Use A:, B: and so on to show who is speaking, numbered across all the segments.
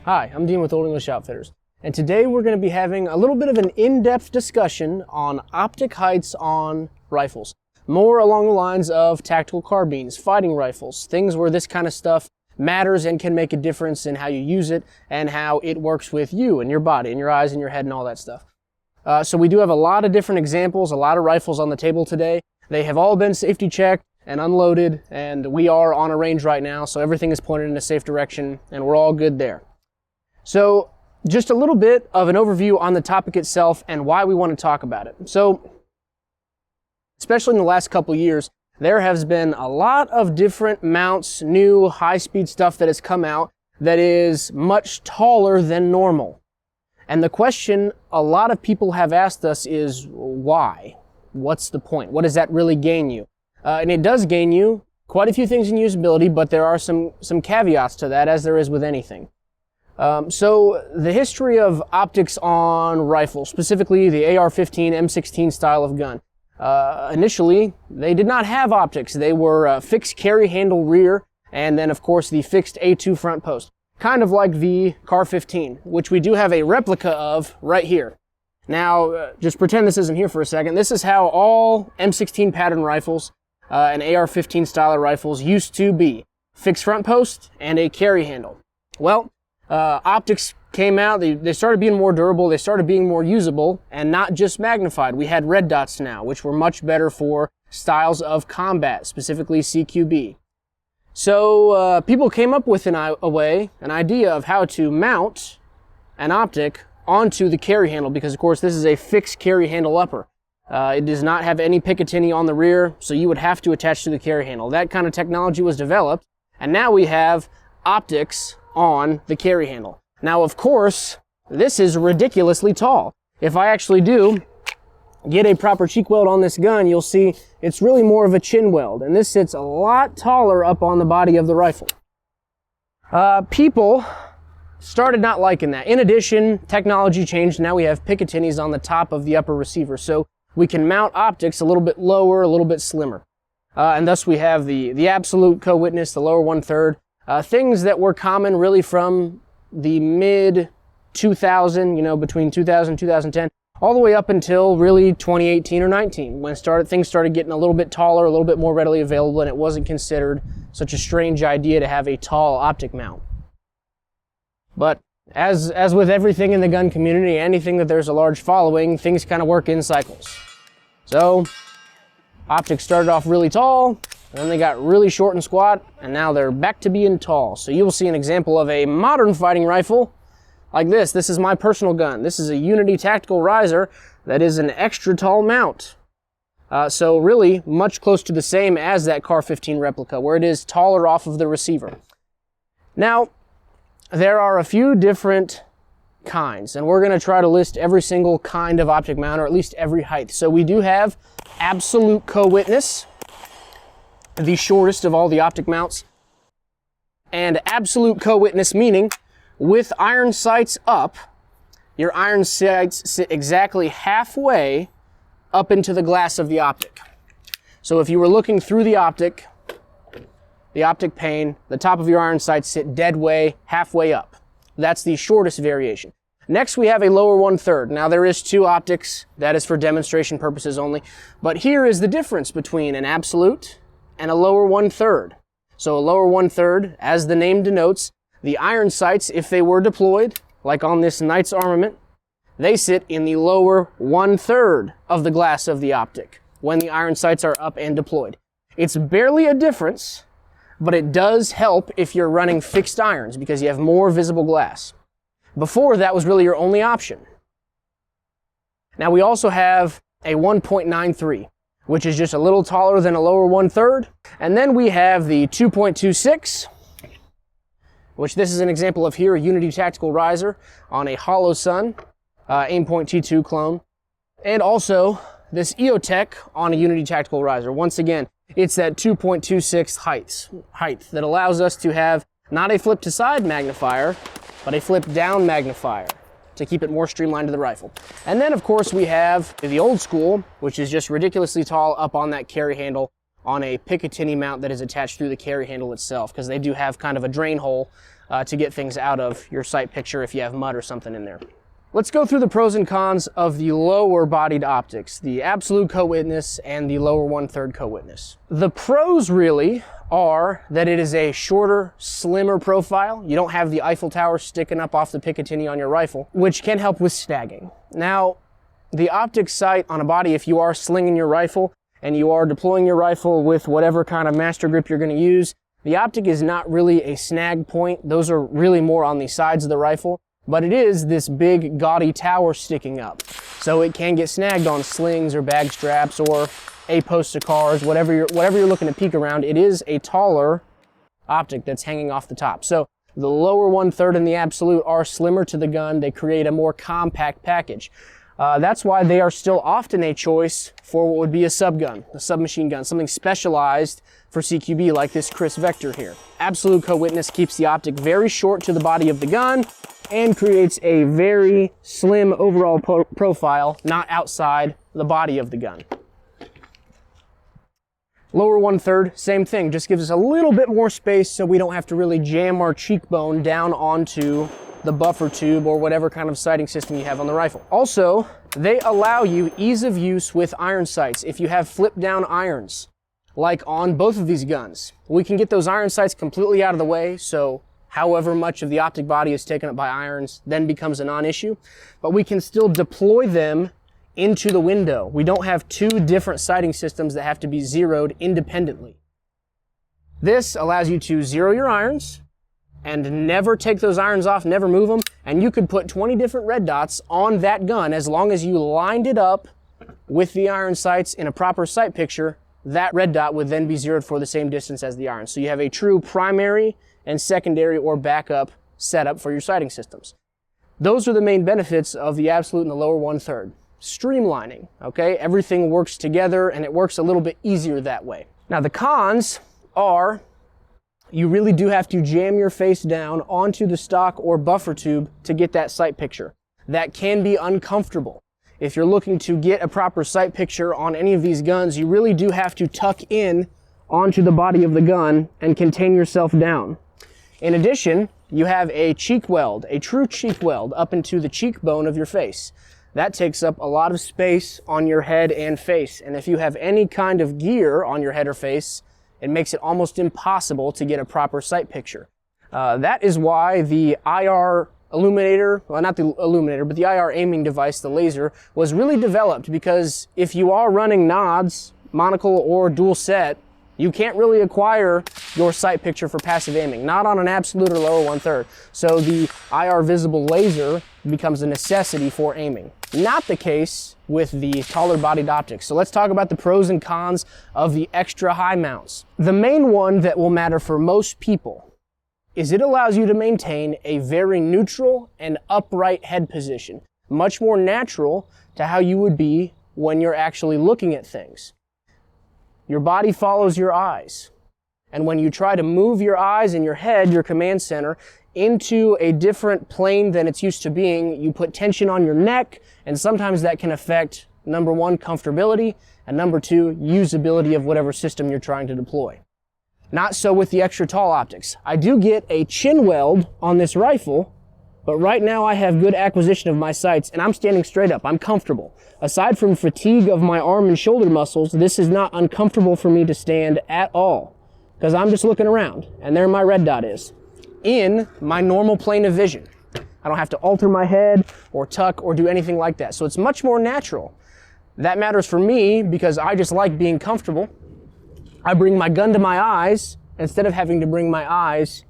A: Hi, I'm Dean with Old English Outfitters, and today we're going to be having a little bit of an in-depth discussion on optic heights on rifles. More along the lines of tactical carbines, fighting rifles, things where this kind of stuff matters and can make a difference in how you use it and how it works with you and your body and your eyes and your head and all that stuff. So we do have a lot of different examples, a lot of rifles on the table today. They have all been safety checked and unloaded, and we are on a range right now, so everything is pointed in a safe direction and we're all good there. So just a little bit of an overview on the topic itself and why we want to talk about it. So especially in the last couple years, there has been a lot of different mounts, new high-speed stuff that has come out that is much taller than normal. And the question a lot of people have asked us is, why? What's the point? What does that really gain you? And it does gain you quite a few things in usability, but there are some caveats to that, as there is with anything. So the history of optics on rifles, specifically the AR-15, M16 style of gun. Initially, they did not have optics. They were fixed carry handle rear, and then of course the fixed A2 front post. Kind of like the CAR-15, which we do have a replica of right here. Now, just pretend this isn't here for a second. This is how all M16 pattern rifles and AR-15 style rifles used to be. Fixed front post and a carry handle. Well, optics came out, they started being more durable, they started being more usable, and not just magnified. We had red dots now, which were much better for styles of combat, specifically CQB. So people came up with an idea of how to mount an optic onto the carry handle, because of course this is a fixed carry handle upper. It does not have any Picatinny on the rear, so you would have to attach to the carry handle. That kind of technology was developed, and now we have optics on the carry handle. Now, of course, this is ridiculously tall. If I actually do get a proper cheek weld on this gun, you'll see it's really more of a chin weld, and this sits a lot taller up on the body of the rifle. People started not liking that. In addition, technology changed. Now we have Picatinnies on the top of the upper receiver, so we can mount optics a little bit lower, a little bit slimmer. And thus we have the absolute co-witness, the lower 1/3, things that were common really from the mid 2000, between 2000 and 2010, all the way up until really 2018 or 19, when things started getting a little bit taller, a little bit more readily available, and it wasn't considered such a strange idea to have a tall optic mount. But as with everything in the gun community, anything that there's a large following, things kind of work in cycles. So optics started off really tall, and then they got really short and squat, and now they're back to being tall. So you will see an example of a modern fighting rifle like this. This is my personal gun. This is a Unity tactical riser that is an extra tall mount. So really much close to the same as that CAR-15 replica, where it is taller off of the receiver. Now, there are a few different kinds, and we're going to try to list every single kind of optic mount, or at least every height. So we do have absolute co-witness, the shortest of all the optic mounts, and absolute co-witness meaning with iron sights up, your iron sights sit exactly halfway up into the glass of the optic. So if you were looking through the optic pane, the top of your iron sights sit dead way, halfway up. That's the shortest variation. Next, we have a lower 1/3. Now, there is two optics. That is for demonstration purposes only. But here is the difference between an absolute and a lower 1/3. So a lower 1/3, as the name denotes, the iron sights, if they were deployed, like on this Knight's armament, they sit in the lower 1/3 of the glass of the optic when the iron sights are up and deployed. It's barely a difference, but it does help if you're running fixed irons because you have more visible glass. Before, that was really your only option. Now we also have a 1.93, which is just a little taller than a lower 1/3. And then we have the 2.26, which this is an example of here, a Unity tactical riser on a hollow sun, Aimpoint T2 clone. And also this EOTech on a Unity tactical riser. Once again, it's that 2.26 height that allows us to have not a flip to side magnifier, but a flip down magnifier to keep it more streamlined to the rifle. And then of course we have the old school, which is just ridiculously tall up on that carry handle on a Picatinny mount that is attached through the carry handle itself, because they do have kind of a drain hole to get things out of your sight picture if you have mud or something in there. Let's go through the pros and cons of the lower bodied optics, the absolute co-witness and the lower 1/3 co-witness. The pros really are that it is a shorter, slimmer profile. You don't have the Eiffel Tower sticking up off the Picatinny on your rifle, which can help with snagging. Now, the optic sight on a body, if you are slinging your rifle and you are deploying your rifle with whatever kind of master grip you're going to use, the optic is not really a snag point. Those are really more on the sides of the rifle. But it is this big gaudy tower sticking up. So it can get snagged on slings or bag straps or a post of cars, whatever you're looking to peek around. It is a taller optic that's hanging off the top. So the lower 1/3 and the absolute are slimmer to the gun. They create a more compact package. That's why they are still often a choice for what would be a subgun, a submachine gun, something specialized for CQB like this Chris Vector here. Absolute co-witness keeps the optic very short to the body of the gun and creates a very slim overall profile, not outside the body of the gun. Lower 1/3, same thing, just gives us a little bit more space so we don't have to really jam our cheekbone down onto the buffer tube or whatever kind of sighting system you have on the rifle. Also, they allow you ease of use with iron sights. If you have flip down irons, like on both of these guns, we can get those iron sights completely out of the way, so however much of the optic body is taken up by irons then becomes a non-issue, but we can still deploy them into the window. We don't have two different sighting systems that have to be zeroed independently. This allows you to zero your irons and never take those irons off, never move them, and you could put 20 different red dots on that gun as long as you lined it up with the iron sights in a proper sight picture. That red dot would then be zeroed for the same distance as the iron. So you have a true primary and secondary or backup setup for your sighting systems. Those are the main benefits of the absolute and the lower 1/3. Streamlining, okay? Everything works together and it works a little bit easier that way. Now the cons are you really do have to jam your face down onto the stock or buffer tube to get that sight picture. That can be uncomfortable. If you're looking to get a proper sight picture on any of these guns, you really do have to tuck in onto the body of the gun and contain yourself down. In addition, you have a cheek weld, a true cheek weld up into the cheekbone of your face. That takes up a lot of space on your head and face. And if you have any kind of gear on your head or face, it makes it almost impossible to get a proper sight picture. That is why the IR illuminator, well, not the illuminator, but the IR aiming device, the laser, was really developed because if you are running nods, monocle, or dual set, you can't really acquire your sight picture for passive aiming, not on an absolute or lower 1/3. So the IR visible laser becomes a necessity for aiming. Not the case with the taller bodied optics. So let's talk about the pros and cons of the extra high mounts. The main one that will matter for most people is it allows you to maintain a very neutral and upright head position, much more natural to how you would be when you're actually looking at things. Your body follows your eyes. And when you try to move your eyes and your head, your command center, into a different plane than it's used to being, you put tension on your neck, and sometimes that can affect, number one, comfortability, and number two, usability of whatever system you're trying to deploy. Not so with the extra tall optics. I do get a chin weld on this rifle, but right now I have good acquisition of my sights and I'm standing straight up. I'm comfortable. Aside from fatigue of my arm and shoulder muscles, this is not uncomfortable for me to stand at all because I'm just looking around and there my red dot is in my normal plane of vision. I don't have to alter my head or tuck or do anything like that. So it's much more natural. That matters for me because I just like being comfortable. I bring my gun to my eyes instead of having to bring my eyes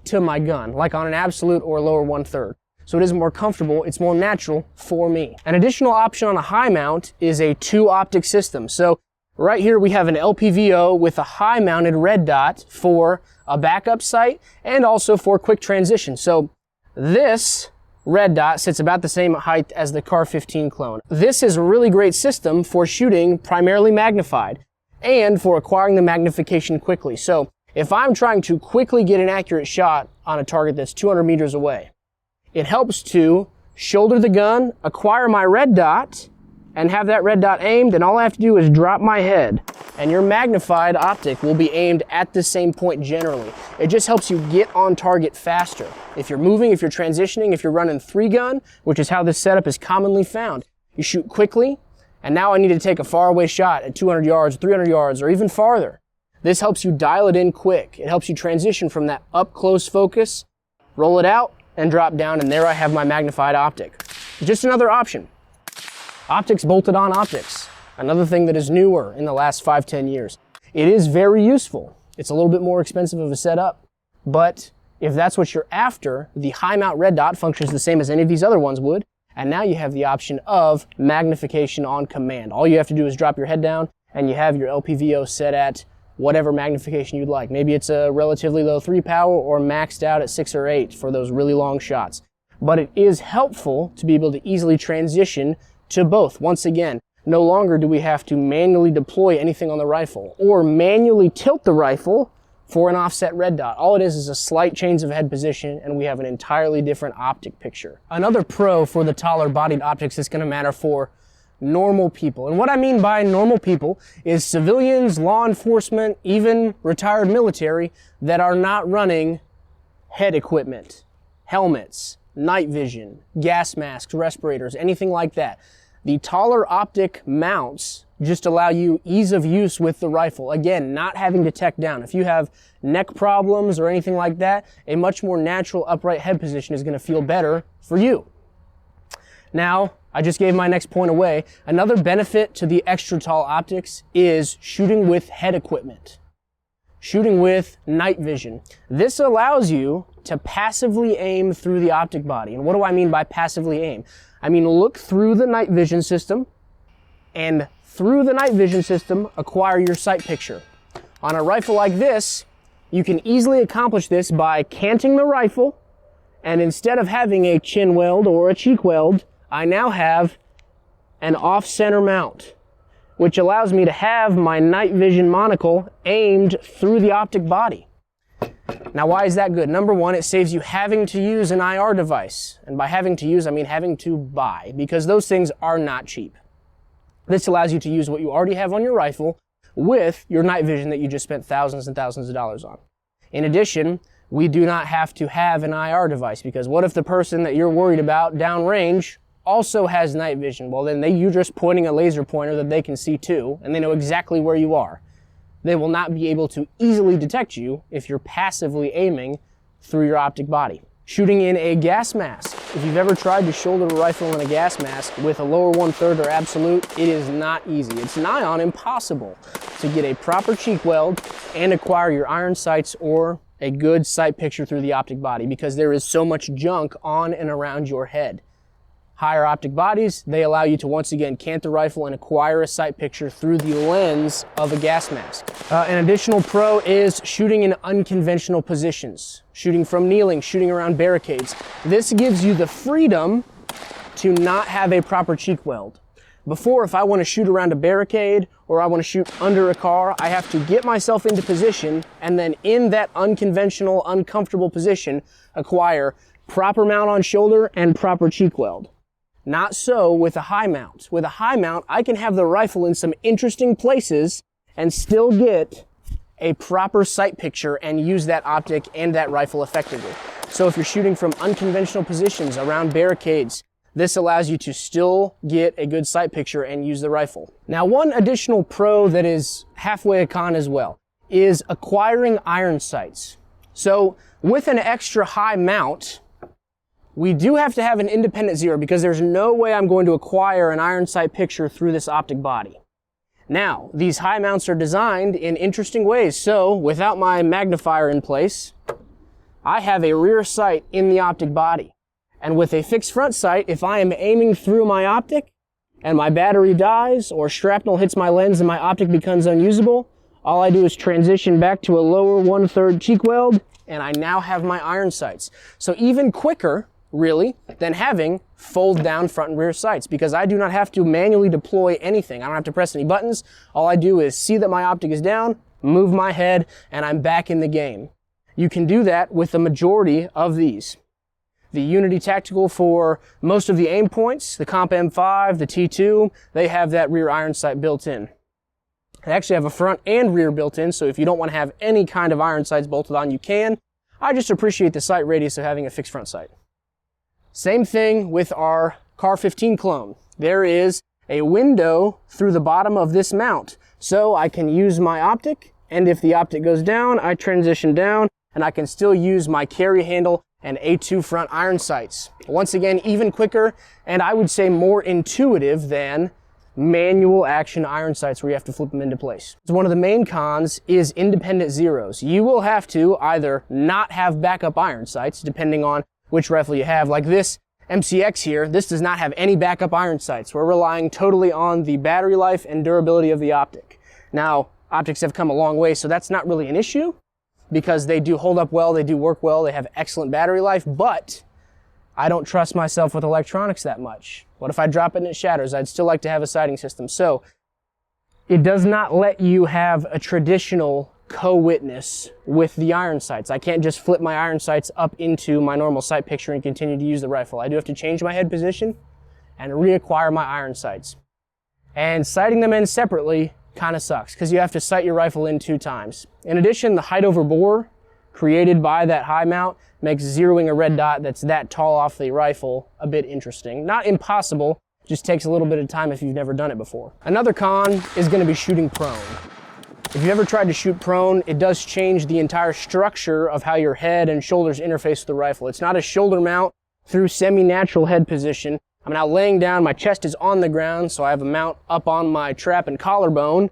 A: to my gun, like on an absolute or lower 1/3. So it is more comfortable, it's more natural for me. An additional option on a high mount is a 2-optic system. So right here we have an LPVO with a high mounted red dot for a backup sight and also for quick transition. So this red dot sits about the same height as the Car 15 clone. This is a really great system for shooting primarily magnified and for acquiring the magnification quickly. So if I'm trying to quickly get an accurate shot on a target that's 200 meters away, it helps to shoulder the gun, acquire my red dot, and have that red dot aimed, and all I have to do is drop my head, and your magnified optic will be aimed at the same point generally. It just helps you get on target faster. If you're moving, if you're transitioning, if you're running 3-gun, which is how this setup is commonly found, you shoot quickly, and now I need to take a faraway shot at 200 yards, 300 yards, or even farther. This helps you dial it in quick. It helps you transition from that up-close focus, roll it out, and drop down, and there I have my magnified optic. Just another option. Optics bolted on optics. Another thing that is newer in the last 5-10 years. It is very useful. It's a little bit more expensive of a setup, but if that's what you're after, the high mount red dot functions the same as any of these other ones would, and now you have the option of magnification on command. All you have to do is drop your head down, and you have your LPVO set at whatever magnification you'd like. Maybe it's a relatively low 3 power or maxed out at 6 or 8 for those really long shots. But it is helpful to be able to easily transition to both. Once again, no longer do we have to manually deploy anything on the rifle or manually tilt the rifle for an offset red dot. All it is a slight change of head position, and we have an entirely different optic picture. Another pro for the taller bodied optics is going to matter for normal people. And what I mean by normal people is civilians, law enforcement, even retired military that are not running head equipment, helmets, night vision, gas masks, respirators, anything like that. The taller optic mounts just allow you ease of use with the rifle. Again, not having to tech down. If you have neck problems or anything like that, a much more natural upright head position is going to feel better for you. Now, I just gave my next point away. Another benefit to the extra tall optics is shooting with head equipment. Shooting with night vision. This allows you to passively aim through the optic body. And what do I mean by passively aim? I mean look through the night vision system, and through the night vision system, acquire your sight picture. On a rifle like this, you can easily accomplish this by canting the rifle, and instead of having a chin weld or a cheek weld, I now have an off-center mount, which allows me to have my night vision monocle aimed through the optic body. Now, why is that good? Number one, it saves you having to use an IR device. And by having to use, I mean having to buy, because those things are not cheap. This allows you to use what you already have on your rifle with your night vision that you just spent thousands and thousands of dollars on. In addition, we do not have to have an IR device, because what if the person that you're worried about downrange also has night vision? Well, then you're just pointing a laser pointer that they can see too, and they know exactly where you are. They will not be able to easily detect you if you're passively aiming through your optic body. Shooting in a gas mask. If you've ever tried to shoulder a rifle in a gas mask with a lower 1/3 or absolute, it is not easy. It's nigh on impossible to get a proper cheek weld and acquire your iron sights or a good sight picture through the optic body, because there is so much junk on and around your head. Higher optic bodies, they allow you to once again cant the rifle and acquire a sight picture through the lens of a gas mask. An additional pro is shooting in unconventional positions. Shooting from kneeling, shooting around barricades. This gives you the freedom to not have a proper cheek weld. Before, if I want to shoot around a barricade or I want to shoot under a car, I have to get myself into position, and then in that unconventional, uncomfortable position, acquire proper mount on shoulder and proper cheek weld. Not so with a high mount. With a high mount, I can have the rifle in some interesting places and still get a proper sight picture and use that optic and that rifle effectively. So if you're shooting from unconventional positions around barricades, this allows you to still get a good sight picture and use the rifle. Now, one additional pro that is halfway a con as well is acquiring iron sights. So with an extra high mount, we do have to have an independent zero, because there's no way I'm going to acquire an iron sight picture through this optic body. Now, these high mounts are designed in interesting ways. So without my magnifier in place, I have a rear sight in the optic body. And with a fixed front sight, if I am aiming through my optic and my battery dies or shrapnel hits my lens and my optic becomes unusable, all I do is transition back to a lower 1/3 cheek weld, and I now have my iron sights. So even quicker, really, than having fold down front and rear sights, because I do not have to manually deploy anything. I don't have to press any buttons. All I do is see that my optic is down, move my head, and I'm back in the game. You can do that with the majority of these. The Unity Tactical for most of the aim points, the Comp M5, the T2, they have that rear iron sight built in. They actually have a front and rear built in, so if you don't want to have any kind of iron sights bolted on, you can. I just appreciate the sight radius of having a fixed front sight. Same thing with our Car 15 clone. There is a window through the bottom of this mount, so I can use my optic, and if the optic goes down, I transition down, and I can still use my carry handle and A2 front iron sights. Once again, even quicker, and I would say more intuitive than manual action iron sights where you have to flip them into place. So one of the main cons is independent zeros. You will have to either not have backup iron sights, depending on which rifle you have. Like this MCX here, this does not have any backup iron sights. We're relying totally on the battery life and durability of the optic. Now, optics have come a long way, so that's not really an issue, because they do hold up well, they do work well, they have excellent battery life, but I don't trust myself with electronics that much. What if I drop it and it shatters? I'd still like to have a sighting system. So it does not let you have a traditional co-witness with the iron sights. I can't just flip my iron sights up into my normal sight picture and continue to use the rifle. I do have to change my head position and reacquire my iron sights. And sighting them in separately kind of sucks, because you have to sight your rifle in 2 times. In addition, the height over bore created by that high mount makes zeroing a red dot that's that tall off the rifle a bit interesting. Not impossible, just takes a little bit of time if you've never done it before. Another con is going to be shooting prone. If you've ever tried to shoot prone, it does change the entire structure of how your head and shoulders interface with the rifle. It's not a shoulder mount through semi-natural head position. I'm now laying down, my chest is on the ground, so I have a mount up on my trap and collarbone,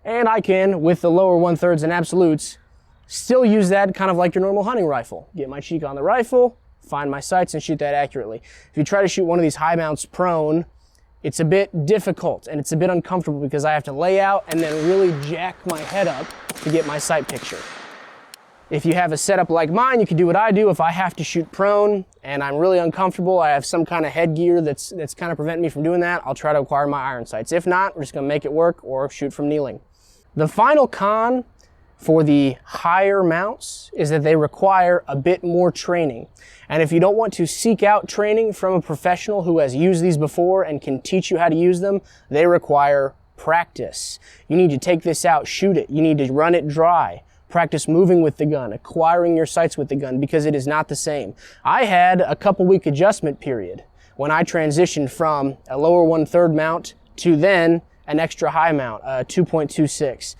A: and I can, with the lower 1/3 and absolutes, still use that kind of like your normal hunting rifle. Get my cheek on the rifle, find my sights, and shoot that accurately. If you try to shoot one of these high mounts prone, it's a bit difficult and it's a bit uncomfortable because I have to lay out and then really jack my head up to get my sight picture. If you have a setup like mine, you can do what I do. If I have to shoot prone and I'm really uncomfortable, I have some kind of headgear that's kind of preventing me from doing that, I'll try to acquire my iron sights. If not, we're just gonna make it work or shoot from kneeling. The final con for the higher mounts is that they require a bit more training. And if you don't want to seek out training from a professional who has used these before and can teach you how to use them, they require practice. You need to take this out, shoot it. You need to run it dry. Practice moving with the gun, acquiring your sights with the gun, because it is not the same. I had a couple-week adjustment period when I transitioned from a lower 1/3 mount to then an extra high mount, 2.26.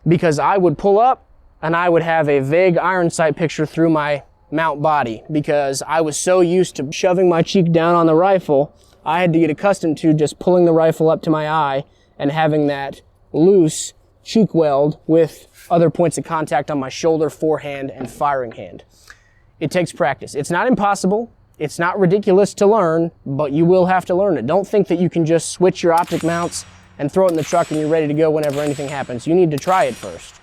A: Because I would pull up and I would have a vague iron sight picture through my mount body because I was so used to shoving my cheek down on the rifle, I had to get accustomed to just pulling the rifle up to my eye and having that loose cheek weld with other points of contact on my shoulder, forehand, and firing hand. It takes practice. It's not impossible. It's not ridiculous to learn, but you will have to learn it. Don't think that you can just switch your optic mounts and throw it in the truck and you're ready to go whenever anything happens. You need to try it first.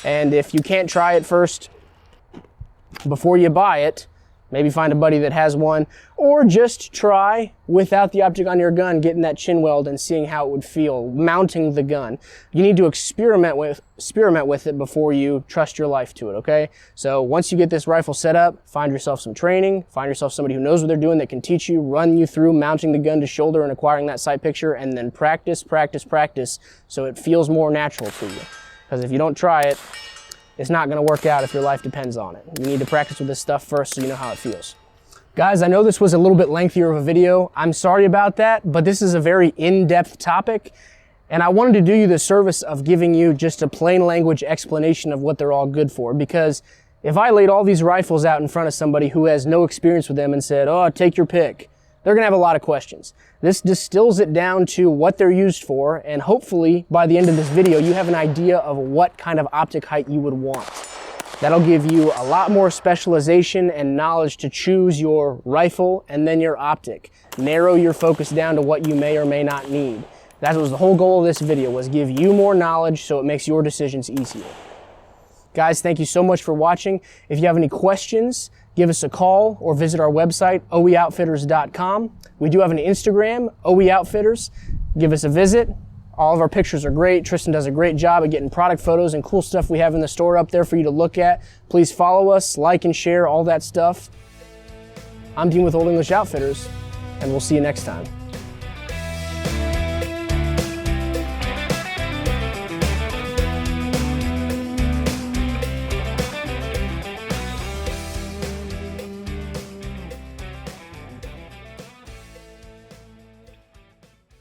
A: And if you can't try it first before you buy it, maybe find a buddy that has one, or just try without the optic on your gun, getting that chin weld and seeing how it would feel, mounting the gun. You need to experiment with it before you trust your life to it, okay? So once you get this rifle set up, find yourself some training, find yourself somebody who knows what they're doing that can teach you, run you through mounting the gun to shoulder and acquiring that sight picture, and then practice so it feels more natural to you. Because if you don't try it, it's not going to work out if your life depends on it. You need to practice with this stuff first so you know how it feels. Guys, I know this was a little bit lengthier of a video. I'm sorry about that, but this is a very in-depth topic, and I wanted to do you the service of giving you just a plain language explanation of what they're all good for, because if I laid all these rifles out in front of somebody who has no experience with them and said, oh, take your pick, they're going to have a lot of questions. This distills it down to what they're used for, and hopefully by the end of this video you have an idea of what kind of optic height you would want. That'll give you a lot more specialization and knowledge to choose your rifle and then your optic. Narrow your focus down to what you may or may not need. That was the whole goal of this video, was give you more knowledge so it makes your decisions easier. Guys, thank you so much for watching. If you have any questions, give us a call or visit our website, oeoutfitters.com. We do have an Instagram, oeoutfitters. Give us a visit. All of our pictures are great. Tristan does a great job at getting product photos and cool stuff we have in the store up there for you to look at. Please follow us, like and share, all that stuff. I'm Dean with Old English Outfitters, and we'll see you next time.